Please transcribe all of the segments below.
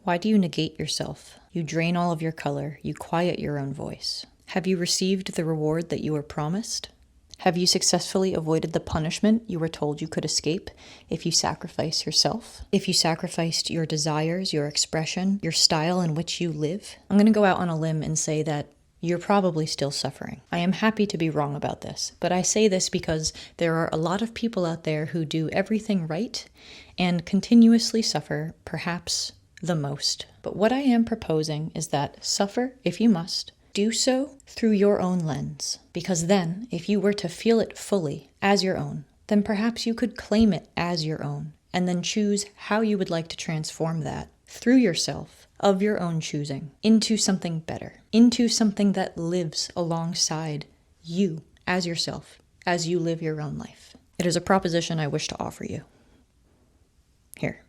Why do you negate yourself? You drain all of your color. You quiet your own voice. Have you received the reward that you were promised? Have you successfully avoided the punishment you were told you could escape if you sacrifice yourself? If you sacrificed your desires, your expression, your style in which you live? I'm going to go out on a limb and say that you're probably still suffering. I am happy to be wrong about this, but I say this because there are a lot of people out there who do everything right and continuously suffer, perhaps the most. But what I am proposing is that suffer if you must, do so through your own lens, because then, if you were to feel it fully as your own, then perhaps you could claim it as your own, and then choose how you would like to transform that through yourself, of your own choosing, into something better, into something that lives alongside you as yourself, as you live your own life. It is a proposition I wish to offer you. Here.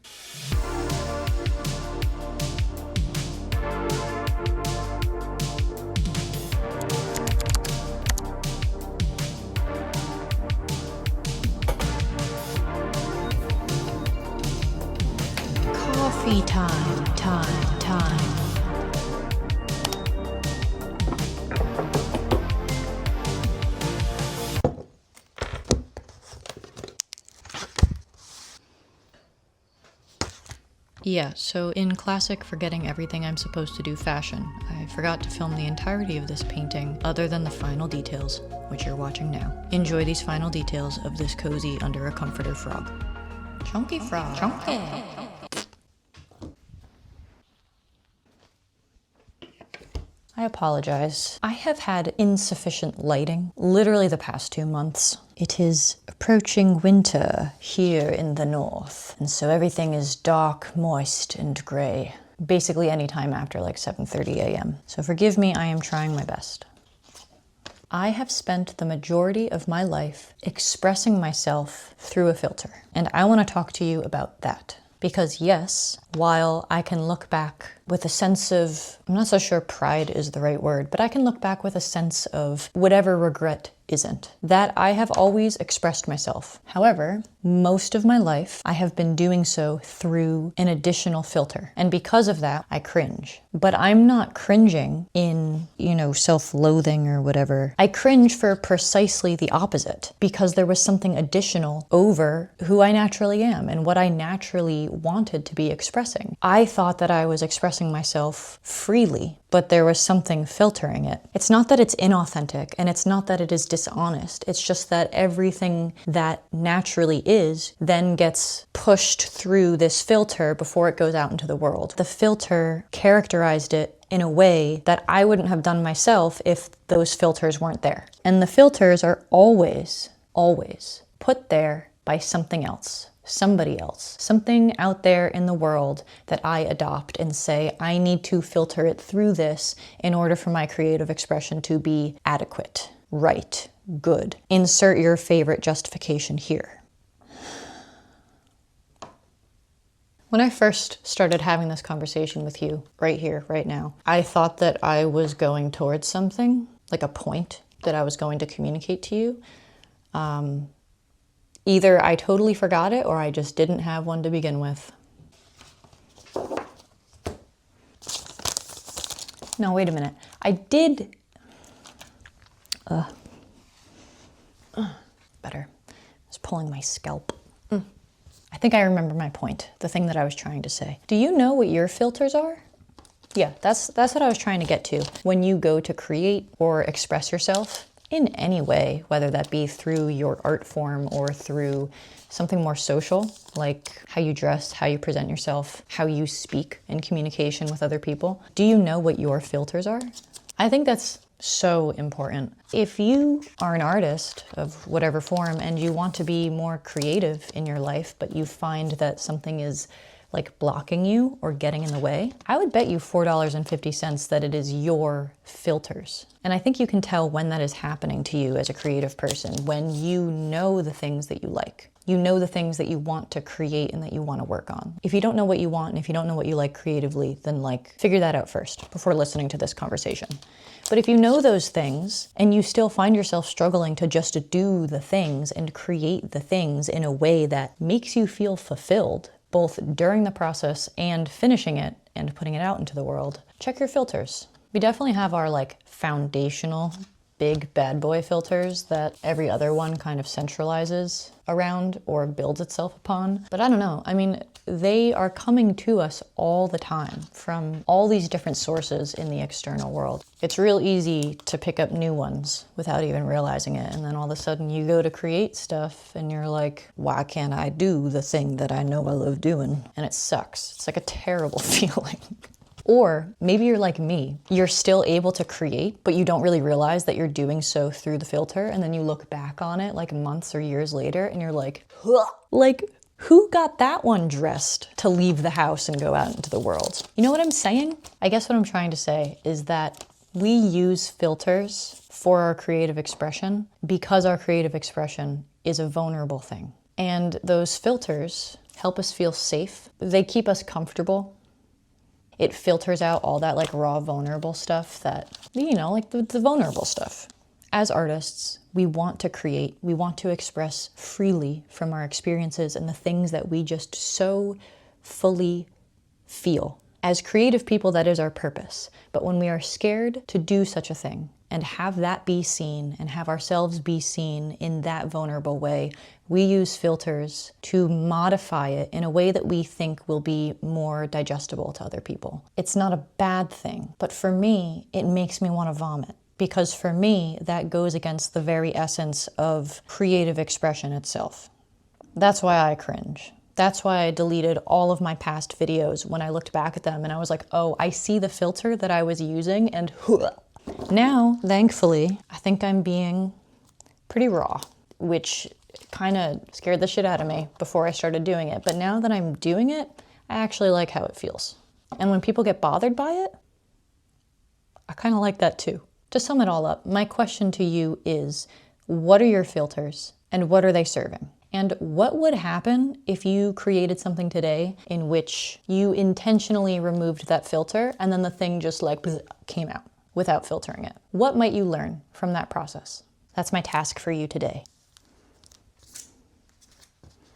Coffee time. Yeah, so in classic forgetting everything I'm supposed to do fashion, I forgot to film the entirety of this painting other than the final details, which you're watching now. Enjoy these final details of this cozy under a comforter frog. Chunky frog. Chunky. I apologize. I have had insufficient lighting literally the past 2 months. It is approaching winter here in the north, and so everything is dark, moist, and gray. Basically any time after like 7:30 a.m. So forgive me, I am trying my best. I have spent the majority of my life expressing myself through a filter, and I want to talk to you about that. Because yes, while I can look back with a sense of, I'm not so sure pride is the right word, but I can look back with a sense of whatever regret isn't, that I have always expressed myself. However, most of my life, I have been doing so through an additional filter. And because of that, I cringe. But I'm not cringing in, self-loathing or whatever. I cringe for precisely the opposite, because there was something additional over who I naturally am and what I naturally wanted to be expressing. I thought that I was expressing myself freely, but there was something filtering it. It's not that it's inauthentic, and it's not that it is dishonest. It's just that everything that naturally is then gets pushed through this filter before it goes out into the world. The filter characterized it in a way that I wouldn't have done myself if those filters weren't there. And the filters are always put there by something else. Somebody else, something out there in the world that I adopt and say, I need to filter it through this in order for my creative expression to be adequate, right, good. Insert your favorite justification here. When I first started having this conversation with you, right here, right now, I thought that I was going towards something, like a point that I was going to communicate to you. Either I totally forgot it or I just didn't have one to begin with. No, wait a minute. I did... Better. I was pulling my scalp. I think I remember my point, the thing that I was trying to say. Do you know what your filters are? Yeah, that's what I was trying to get to. When you go to create or express yourself, in any way, whether that be through your art form or through something more social, like how you dress, how you present yourself, how you speak in communication with other people. Do you know what your filters are? I think that's so important. If you are an artist of whatever form and you want to be more creative in your life, but you find that something is like blocking you or getting in the way, I would bet you $4.50 that it is your filters. And I think you can tell when that is happening to you as a creative person, when you know the things that you like. You know the things that you want to create and that you want to work on. If you don't know what you want and if you don't know what you like creatively, then figure that out first before listening to this conversation. But if you know those things and you still find yourself struggling to just do the things and create the things in a way that makes you feel fulfilled, both during the process and finishing it, and putting it out into the world, check your filters. We definitely have our like foundational big bad boy filters that every other one kind of centralizes around or builds itself upon. But I don't know, I mean, they are coming to us all the time from all these different sources in the external world. It's real easy to pick up new ones without even realizing it. And then all of a sudden you go to create stuff and you're like, why can't I do the thing that I know I love doing? And it sucks. It's like a terrible feeling. Or maybe you're like me, you're still able to create, but you don't really realize that you're doing so through the filter. And then you look back on it like months or years later and you're like, huh. Like, who got that one dressed to leave the house and go out into the world? You know what I'm saying? I guess what I'm trying to say is that we use filters for our creative expression because our creative expression is a vulnerable thing. And those filters help us feel safe. They keep us comfortable. It filters out all that like raw, vulnerable stuff that, you know, like the vulnerable stuff. As artists, we want to create, we want to express freely from our experiences and the things that we just so fully feel. As creative people, that is our purpose. But when we are scared to do such a thing and have that be seen and have ourselves be seen in that vulnerable way, we use filters to modify it in a way that we think will be more digestible to other people. It's not a bad thing, but for me, it makes me want to vomit. Because for me, that goes against the very essence of creative expression itself. That's why I cringe. That's why I deleted all of my past videos when I looked back at them and I was like, oh, I see the filter that I was using and now, thankfully, I think I'm being pretty raw, which kind of scared the shit out of me before I started doing it. But now that I'm doing it, I actually like how it feels. And when people get bothered by it, I kind of like that too. To sum it all up, my question to you is, what are your filters and what are they serving? And what would happen if you created something today in which you intentionally removed that filter and then the thing just like came out without filtering it? What might you learn from that process? That's my task for you today.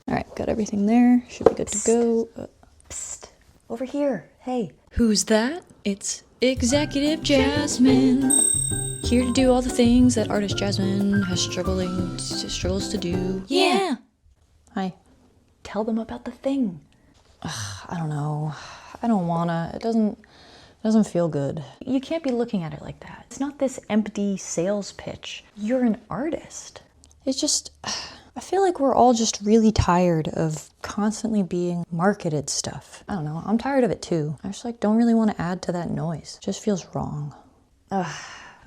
All right, got everything there. Should be good to go. Psst, over here. Hey. Who's that? It's Executive Jasmine. Here to do all the things that artist Jasmine has struggles to do. Yeah. Hi. Tell them about the thing. Ugh, I don't know. I don't wanna. It doesn't feel good. You can't be looking at it like that. It's not this empty sales pitch. You're an artist. It's just, I feel like we're all just really tired of constantly being marketed stuff. I don't know, I'm tired of it too. I just like don't really want to add to that noise. It just feels wrong. Ugh,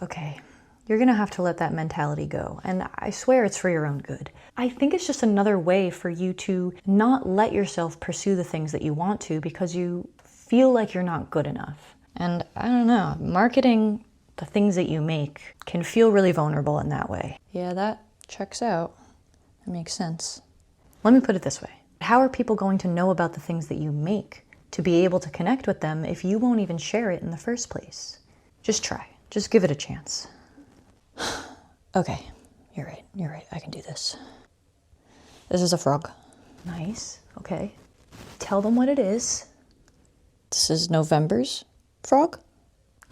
okay. You're gonna have to let that mentality go. And I swear it's for your own good. I think it's just another way for you to not let yourself pursue the things that you want to because you feel like you're not good enough. And I don't know, marketing the things that you make can feel really vulnerable in that way. Yeah, that checks out. That makes sense. Let me put it this way. How are people going to know about the things that you make to be able to connect with them if you won't even share it in the first place? Just try. Just give it a chance. Okay, you're right. I can do this. This is a frog. Nice, okay. Tell them what it is. This is November's frog.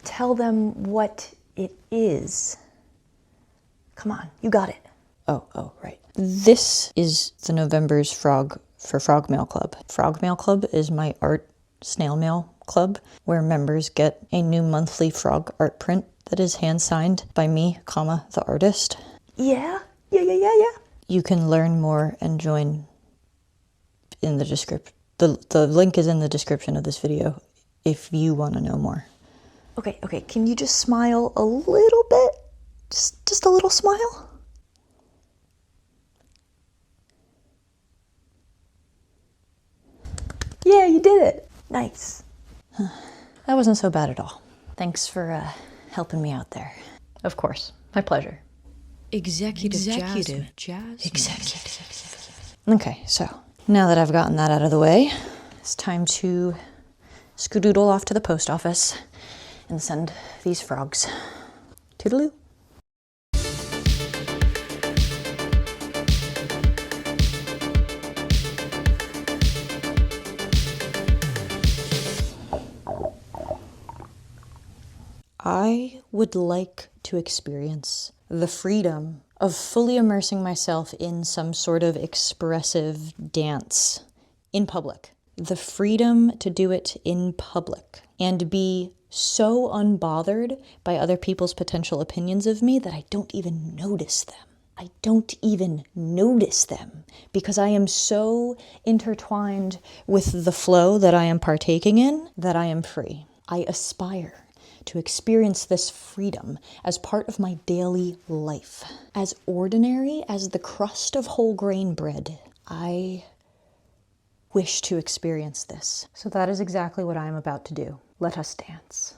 Tell them what it is. Come on, you got it. Oh, right. This is the November's frog for Frog Mail Club. Frog Mail Club is my art snail mail club where members get a new monthly frog art print that is hand-signed by me, the artist. Yeah. You can learn more and join in the description. The link is in the description of this video if you want to know more. Okay, can you just smile a little bit? Just a little smile? Yeah, you did it. Nice. That wasn't so bad at all. Thanks for helping me out there. Of course, my pleasure. Executive Jasmine. Okay, so now that I've gotten that out of the way, it's time to skedoodle off to the post office and send these frogs. Toodaloo. I would like to experience the freedom of fully immersing myself in some sort of expressive dance in public. The freedom to do it in public and be so unbothered by other people's potential opinions of me that I don't even notice them. I don't even notice them because I am so intertwined with the flow that I am partaking in that I am free. I aspire to experience this freedom as part of my daily life. As ordinary as the crust of whole grain bread, I wish to experience this. So that is exactly what I am about to do. Let us dance.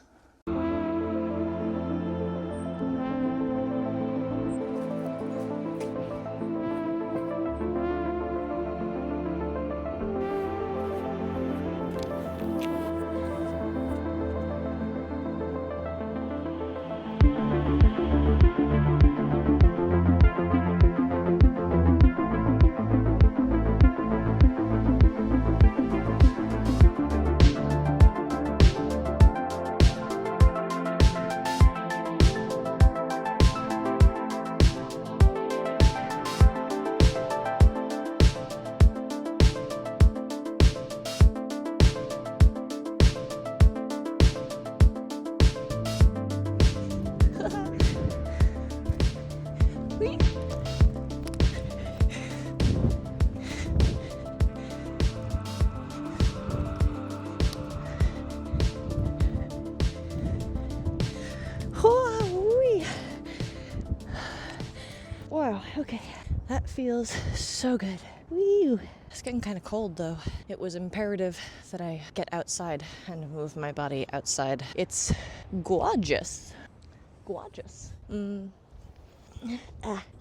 Wow, okay. That feels so good. Woo! It's getting kind of cold though. It was imperative that I get outside and move my body outside. It's gorgeous. Gorgeous.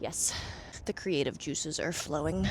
Yes. The creative juices are flowing.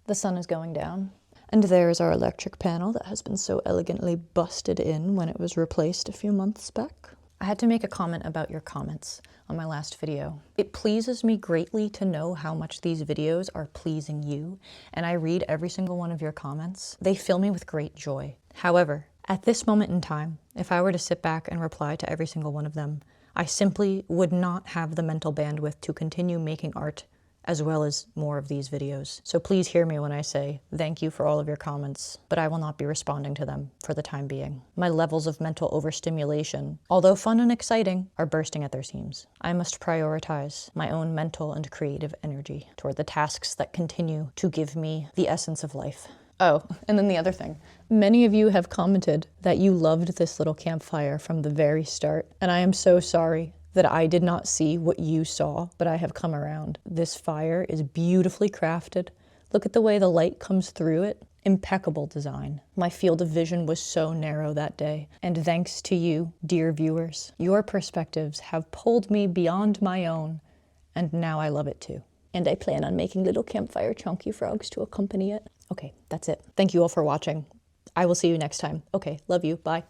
The sun is going down. And there's our electric panel that has been so elegantly busted in when it was replaced a few months back. I had to make a comment about your comments on my last video. It pleases me greatly to know how much these videos are pleasing you, and I read every single one of your comments. They fill me with great joy. However, at this moment in time, if I were to sit back and reply to every single one of them, I simply would not have the mental bandwidth to continue making art as well as more of these videos. So please hear me when I say thank you for all of your comments, but I will not be responding to them for the time being. My levels of mental overstimulation, although fun and exciting, are bursting at their seams. I must prioritize my own mental and creative energy toward the tasks that continue to give me the essence of life. Oh, and then the other thing. Many of you have commented that you loved this little campfire from the very start, and I am so sorry that I did not see what you saw, but I have come around. This fire is beautifully crafted. Look at the way the light comes through it. Impeccable design. My field of vision was so narrow that day, and thanks to you, dear viewers, your perspectives have pulled me beyond my own, and now I love it too. And I plan on making little campfire chunky frogs to accompany it. Okay, that's it. Thank you all for watching. I will see you next time. Okay, love you. Bye.